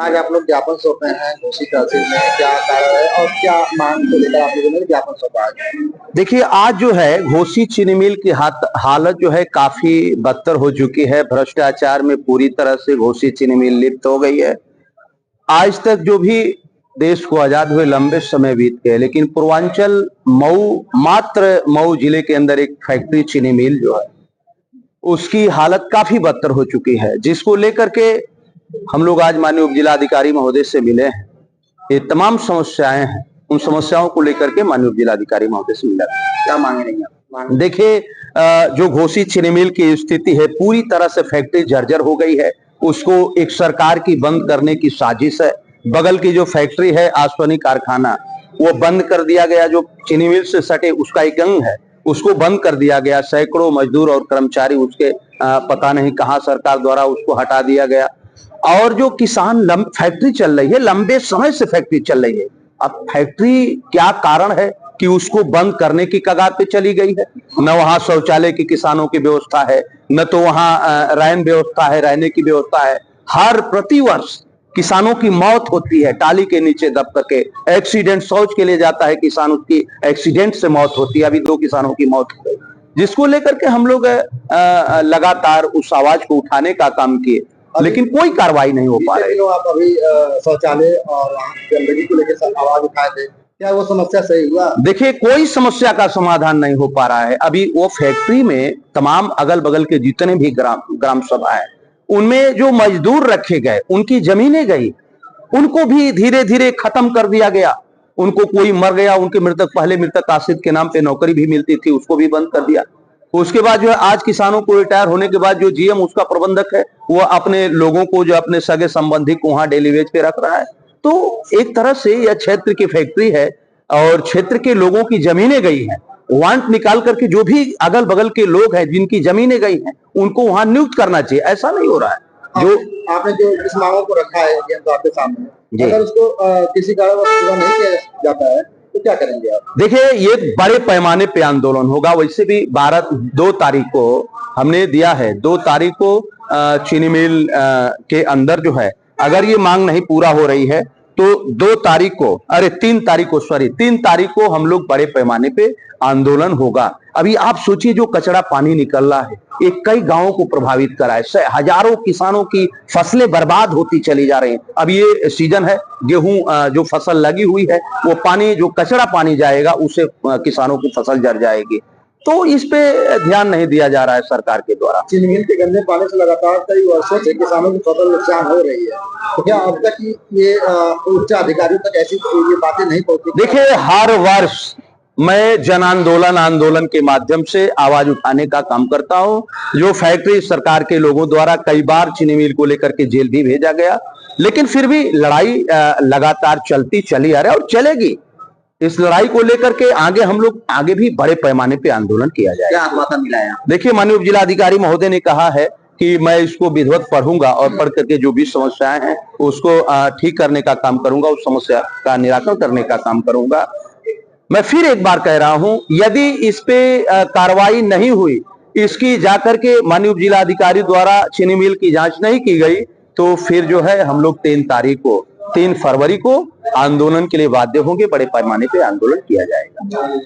आज आप लोग ज्ञापन सौंपे हैं घोसी तहसील में, क्या कारण है और क्या मांग को लेकर आप लोगों ने ज्ञापन सौंपा है? देखिए, आज जो है घोसी चीनी मिल की हालत जो है काफी बदतर हो चुकी है। भ्रष्टाचार में पूरी तरह से घोसी चीनी मिल लिप्त हो गई है। आज तक जो भी देश को आजाद हुए लंबे समय बीत गए, लेकिन पूर्वांचल मात्र मऊ जिले के अंदर एक फैक्ट्री चीनी मिल जो है उसकी हालत काफी बदतर हो चुकी है, जिसको लेकर के हम लोग आज माननीय उप जिलाधिकारी महोदय से मिले हैं। ये तमाम समस्याएं हैं, उन समस्याओं को लेकर के माननीय उप जिलाधिकारी महोदय से मिला। क्या मांगे नहीं आप? देखिए, जो घोसी चीनी मिल की स्थिति है, पूरी तरह से फैक्ट्री जर्जर हो गई है। उसको एक सरकार की बंद करने की साजिश है। बगल की जो फैक्ट्री है आसवानी कारखाना, वो बंद कर दिया गया। जो चीनी मिल से सटे उसका एक अंग है, उसको बंद कर दिया गया। सैकड़ों मजदूर और कर्मचारी उसके पता नहीं कहां सरकार द्वारा उसको हटा दिया गया। और जो किसान फैक्ट्री चल रही है, लंबे समय से फैक्ट्री चल रही है। अब फैक्ट्री क्या कारण है कि उसको बंद करने की कगार पे चली गई है? न वहां शौचालय की किसानों की व्यवस्था है, न तो वहां रैन व्यवस्था है, रहने की व्यवस्था है। हर प्रतिवर्ष किसानों की मौत होती है टाली के नीचे दब करके। एक्सीडेंट, शौच के लिए जाता है किसान, उसकी एक्सीडेंट से मौत होती है। अभी 2 किसानों की मौत हो गई, जिसको लेकर के हम लोग लगातार उस आवाज को उठाने का काम किए, लेकिन कोई कार्रवाई नहीं हो पा रही। आप अभी शौचालय और गंदगी को लेकर आवाज उठाए थे, क्या वो समस्या सही हुआ? देखिए, कोई समस्या का समाधान नहीं हो पा रहा है। अभी वो फैक्ट्री में तमाम अगल बगल के जितने भी ग्राम सभा है, उनमें जो मजदूर रखे गए, उनकी जमीनें गई, उनको भी धीरे धीरे खत्म कर दिया गया। उनको कोई मर गया, उनके मृतक, पहले मृतक आश्रित के नाम पे नौकरी भी मिलती थी, उसको भी बंद कर दिया। उसके बाद जो है आज किसानों को रिटायर होने के बाद जो जीएम उसका प्रबंधक है, वो अपने लोगों को, जो अपने सगे संबंधी को वहां डेली वेज पे रख रहा है। तो एक तरह से यह क्षेत्र की फैक्ट्री है और क्षेत्र के लोगों की जमीनें गई हैं। वांट निकाल करके जो भी अगल बगल के लोग हैं जिनकी जमीनें गई हैं, उनको वहां नियुक्त करना चाहिए। ऐसा नहीं हो रहा है। जो आपने जो इस मांगों को रखा है आपके सामने, अगर उसको किसी कारणवश पूरा नहीं किया जाता है तो क्या करेंगे आप? देखिए, ये बड़े पैमाने पे आंदोलन होगा। वैसे भी 2 तारीख को हमने दिया है, 2 तारीख को चीनी मिल के अंदर जो है, अगर ये मांग नहीं पूरा हो रही है तो 3 तारीख को हम लोग बड़े पैमाने पे आंदोलन होगा। अभी आप सोचिए, जो कचरा पानी निकल रहा है, ये कई गांवों को प्रभावित करा है। हजारों किसानों की फसलें बर्बाद होती चली जा रही हैं। अब ये सीजन है, गेहूं जो फसल लगी हुई है, वो पानी, जो कचरा पानी जाएगा, उससे किसानों की फसल जर जाएगी। तो इस पे ध्यान नहीं दिया जा रहा है सरकार के द्वारा। चीनी मिल के गंदे पानी से लगातार कई वर्षों से किसानों की फसल नुकसान हो रही है, तो क्या अब तक ये उच्च अधिकारियों तक ऐसी ये बातें नहीं पहुंची? देखिए, हर वर्ष मैं जन आंदोलन के माध्यम से आवाज उठाने का काम करता हूं। जो फैक्ट्री सरकार के लोगों द्वारा कई बार चीनी मिल को लेकर के जेल भी भेजा गया, लेकिन फिर भी लड़ाई लगातार चलती चली आ रही है और चलेगी। इस लड़ाई को लेकर के हम लोग आगे भी बड़े पैमाने पे आंदोलन किया जाएगा। क्या आश्वासन मिला है? देखिए, माननीय उप जिलाधिकारी महोदय ने कहा है कि मैं इसको विधिवत पढ़ूंगा और पढ़ करके जो भी समस्याएं हैं उसको ठीक करने का काम करूंगा, उस समस्या का निराकरण करने का काम करूंगा। मैं फिर एक बार कह रहा हूं, यदि इस पे कार्रवाई नहीं हुई, इसकी जाकर के माननीय उप जिलाधिकारी द्वारा चीनी मिल की जांच नहीं की गई, तो फिर जो है हम लोग 3 फरवरी को आंदोलन के लिए बाध्य होंगे। बड़े पैमाने पे आंदोलन किया जाएगा।